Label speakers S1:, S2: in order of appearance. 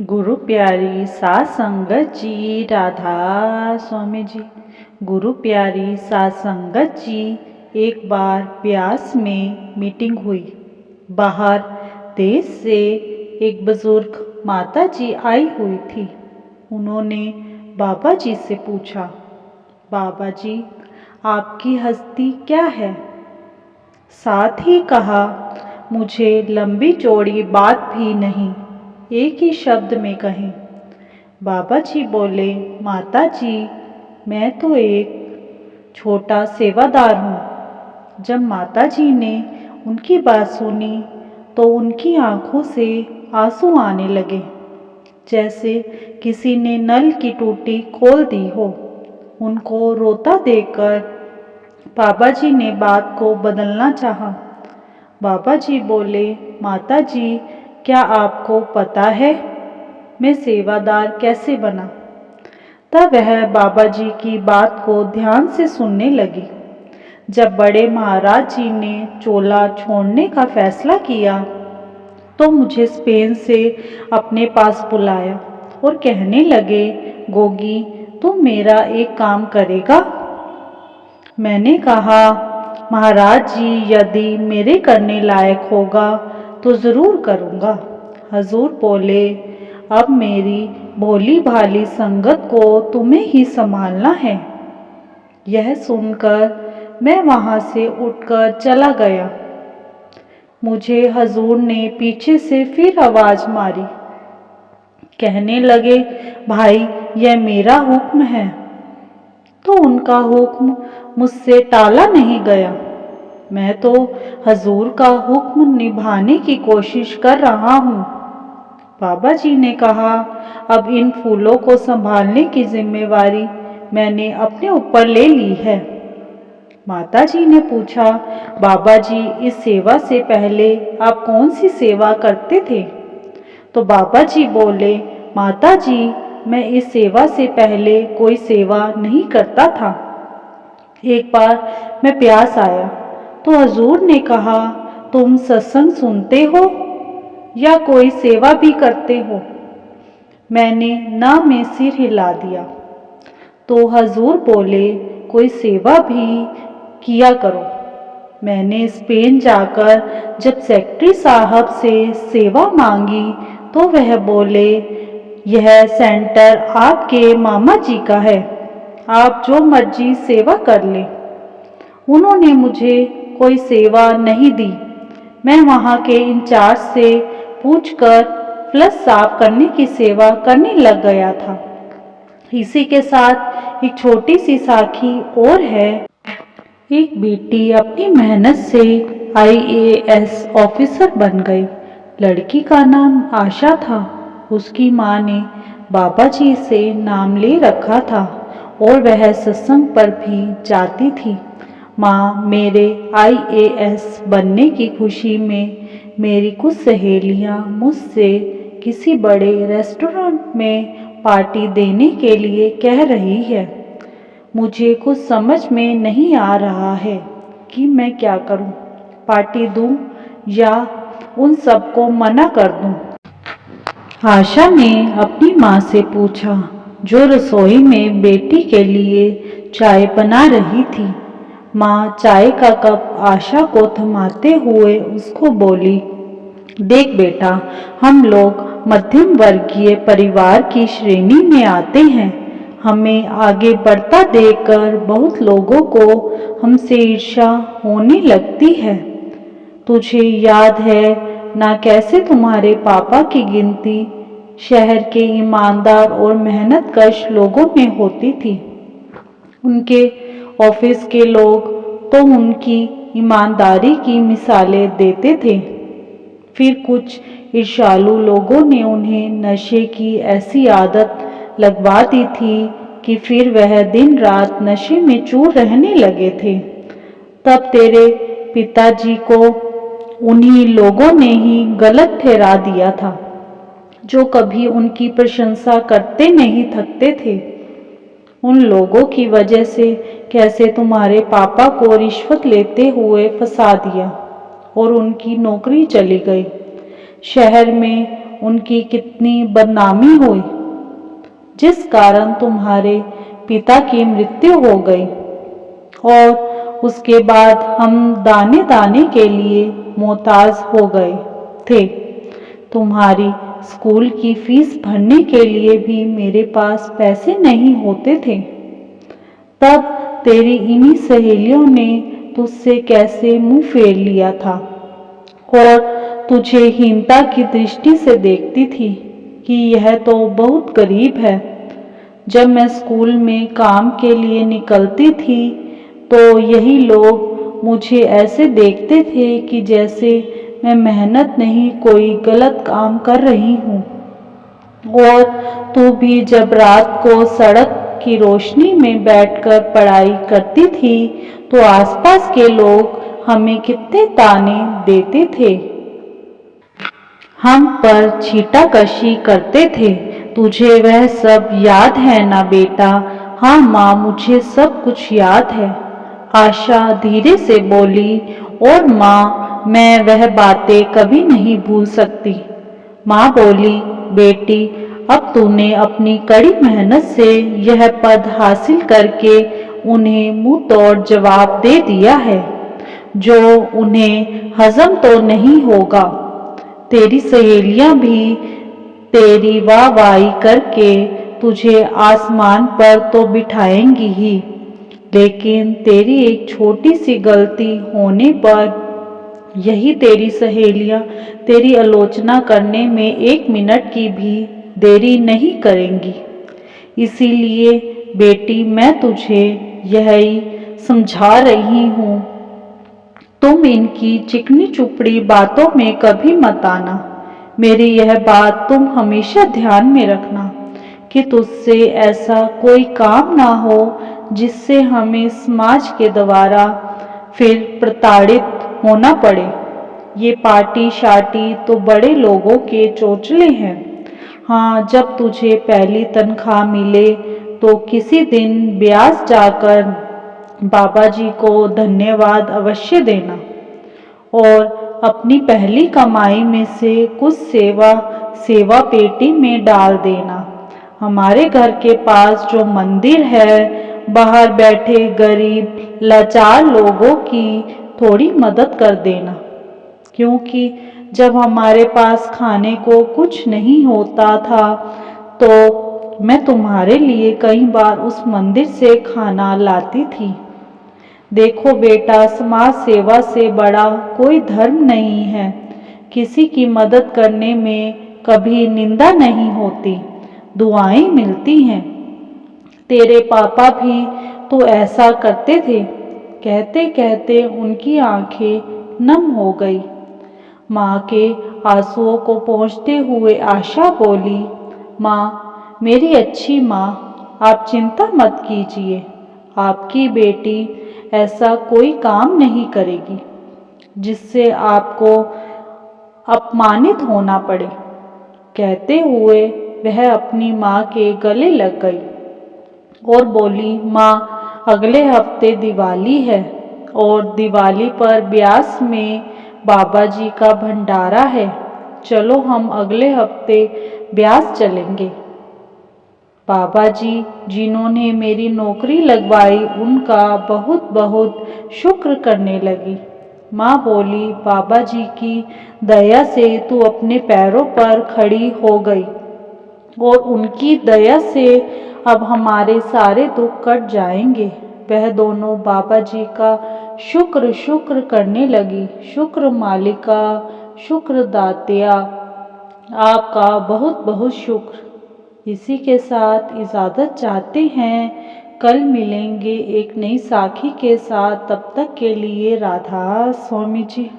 S1: गुरु प्यारी सात संगत जी, राधा स्वामी जी। गुरु प्यारी सात संगत जी, एक बार ब्यास में मीटिंग हुई। बाहर देश से एक बुजुर्ग माता जी आई हुई थी। उन्होंने बाबा जी से पूछा, बाबा जी आपकी हस्ती क्या है? साथ ही कहा, मुझे लंबी चौड़ी बात भी नहीं, एक ही शब्द में कहें। बाबा जी बोले, माता जी मैं तो एक छोटा सेवादार हूँ। जब माता जी ने उनकी बात सुनी तो उनकी आंखों से आंसू आने लगे, जैसे किसी ने नल की टूटी खोल दी हो। उनको रोता देखकर बाबा जी ने बात को बदलना चाहा। बाबा जी बोले, माता जी क्या आपको पता है मैं सेवादार कैसे बना? तब वह बाबा जी की बात को ध्यान से सुनने लगी। जब बड़े महाराज जी ने चोला छोड़ने का फैसला किया तो मुझे स्पेन से अपने पास बुलाया और कहने लगे, गोगी तुम मेरा एक काम करेगा? मैंने कहा, महाराज जी यदि मेरे करने लायक होगा तो ज़रूर करूँगा। हजूर बोले, अब मेरी भोली भाली संगत को तुम्हें ही संभालना है। यह सुनकर मैं वहाँ से उठकर चला गया। मुझे हजूर ने पीछे से फिर आवाज़ मारी। कहने लगे, भाई यह मेरा हुक्म है। तो उनका हुक्म मुझसे टाला नहीं गया। मैं तो हजूर का हुक्म निभाने की कोशिश कर रहा हूँ। बाबा जी ने कहा, अब इन फूलों को संभालने की जिम्मेवारी मैंने अपने ऊपर ले ली है। माता जी ने पूछा, बाबा जी इस सेवा से पहले आप कौन सी सेवा करते थे? तो बाबा जी बोले, माता जी मैं इस सेवा से पहले कोई सेवा नहीं करता था। एक बार मैं प्यास आया तो हजूर ने कहा, तुम सत्संग सुनते हो या कोई सेवा भी करते हो? मैंने ना में सिर हिला दिया। तो हजूर बोले, कोई सेवा भी किया करो। मैंने स्पेन जाकर जब सेक्रेटरी साहब से सेवा मांगी तो वह बोले, यह सेंटर आपके मामा जी का है, आप जो मर्जी सेवा कर लें। उन्होंने मुझे कोई सेवा नहीं दी। मैं वहाँ के इंचार्ज से पूछकर फ्लश साफ करने की सेवा करने लग गया था। इसी के साथ एक छोटी सी साखी और है। एक बेटी अपनी मेहनत से IAS ऑफिसर बन गई। लड़की का नाम आशा था। उसकी माँ ने बाबा जी से नाम ले रखा था और वह सत्संग पर भी जाती थी। माँ मेरे IAS बनने की खुशी में मेरी कुछ सहेलियाँ मुझसे किसी बड़े रेस्टोरेंट में पार्टी देने के लिए कह रही है। मुझे कुछ समझ में नहीं आ रहा है कि मैं क्या करूं, पार्टी दूं या उन सबको मना कर दूं। आशा ने अपनी माँ से पूछा, जो रसोई में बेटी के लिए चाय बना रही थी। माँ चाय का कप आशा को थमाते हुए उसको बोली, देख बेटा, हम लोग मध्यम वर्गीय परिवार की श्रेणी में आते हैं। हमें आगे बढ़ता देखकर बहुत लोगों को हमसे ईर्ष्या होने लगती है। तुझे याद है ना कैसे तुम्हारे पापा की गिनती शहर के ईमानदार और मेहनतकश लोगों में होती थी। उनके ऑफिस के लोग तो उनकी ईमानदारी की मिसालें देते थे। फिर कुछ ईर्ष्यालु लोगों ने उन्हें नशे की ऐसी आदत लगवा दी थी कि फिर वह दिन रात नशे में चूर रहने लगे थे। तब तेरे पिताजी को उन्हीं लोगों ने ही गलत ठहरा दिया था, जो कभी उनकी प्रशंसा करते नहीं थकते थे। उन लोगों की वजह से कैसे तुम्हारे पापा को रिश्वत लेते हुए फंसा दिया और उनकी नौकरी चली गई। शहर में उनकी कितनी बदनामी हुई, जिस कारण तुम्हारे पिता की मृत्यु हो गई और उसके बाद हम दाने दाने के लिए मोहताज हो गए थे। तुम्हारी स्कूल की फीस भरने के लिए भी मेरे पास पैसे नहीं होते थे। तब तेरी इन्हीं सहेलियों ने तुझसे कैसे मुंह फेर लिया था और तुझे हीनता की दृष्टि से देखती थी कि यह तो बहुत गरीब है। जब मैं स्कूल में काम के लिए निकलती थी तो यही लोग मुझे ऐसे देखते थे कि जैसे मैं मेहनत नहीं कोई गलत काम कर रही हूँ। और तू भी जब रात को सड़क की रोशनी में बैठकर पढ़ाई करती थी तो आसपास के लोग हमें कितने ताने देते थे, हम पर छीटाकशी करते थे। तुझे वह सब याद है ना बेटा? हाँ माँ, मुझे सब कुछ याद है, आशा धीरे से बोली। और माँ, मैं वह बातें कभी नहीं भूल सकती। माँ बोली, बेटी, अब तूने अपनी कड़ी मेहनत से यह पद हासिल करके उन्हें मुंह तोड़ जवाब दे दिया है, जो उन्हें हजम तो नहीं होगा। तेरी सहेलियां भी तेरी वाहवाही करके तुझे आसमान पर तो बिठाएंगी ही, लेकिन तेरी एक छोटी सी गलती होने पर यही तेरी सहेलियां तेरी आलोचना करने में 1 मिनट की भी देरी नहीं करेंगी। इसीलिए बेटी, मैं तुझे यही समझा रही हूँ, तुम इनकी चिकनी चुपड़ी बातों में कभी मत आना। मेरी यह बात तुम हमेशा ध्यान में रखना कि तुझसे ऐसा कोई काम ना हो जिससे हमें समाज के द्वारा फिर प्रताड़ित होना पड़े। ये पार्टी शार्टी तो बड़े लोगों के चोचले हैं। हाँ, जब तुझे पहली तनख्वाह मिले तो किसी दिन ब्यास जाकर बाबा जी को धन्यवाद अवश्य देना और अपनी पहली कमाई में से कुछ सेवा पेटी में डाल देना। हमारे घर के पास जो मंदिर है, बाहर बैठे गरीब लाचार लोगों की थोड़ी मदद कर देना, क्योंकि जब हमारे पास खाने को कुछ नहीं होता था तो मैं तुम्हारे लिए कई बार उस मंदिर से खाना लाती थी। देखो बेटा, समाज सेवा से बड़ा कोई धर्म नहीं है। किसी की मदद करने में कभी निंदा नहीं होती, दुआएं मिलती हैं। तेरे पापा भी तो ऐसा करते थे। कहते कहते उनकी आंखें नम हो गई। माँ के आंसुओं को पोंछते हुए आशा बोली, माँ, मेरी अच्छी माँ, आप चिंता मत कीजिए। आपकी बेटी ऐसा कोई काम नहीं करेगी जिससे आपको अपमानित होना पड़े। कहते हुए वह अपनी माँ के गले लग गई और बोली, माँ, अगले हफ्ते दिवाली है और दिवाली पर ब्यास में बाबा जी का भंडारा है। चलो हम अगले हफ्ते ब्यास चलेंगे। बाबा जी जिन्होंने मेरी नौकरी लगवाई, उनका बहुत बहुत शुक्र करने लगी। माँ बोली, बाबा जी की दया से तू अपने पैरों पर खड़ी हो गई और उनकी दया से अब हमारे सारे दुख कट जाएंगे। वह दोनों बाबा जी का शुक्र शुक्र करने लगी। शुक्र मालिका, शुक्र दातिया, आपका बहुत बहुत शुक्र। इसी के साथ इजाज़त चाहते हैं। कल मिलेंगे एक नई साखी के साथ। तब तक के लिए राधा स्वामी जी।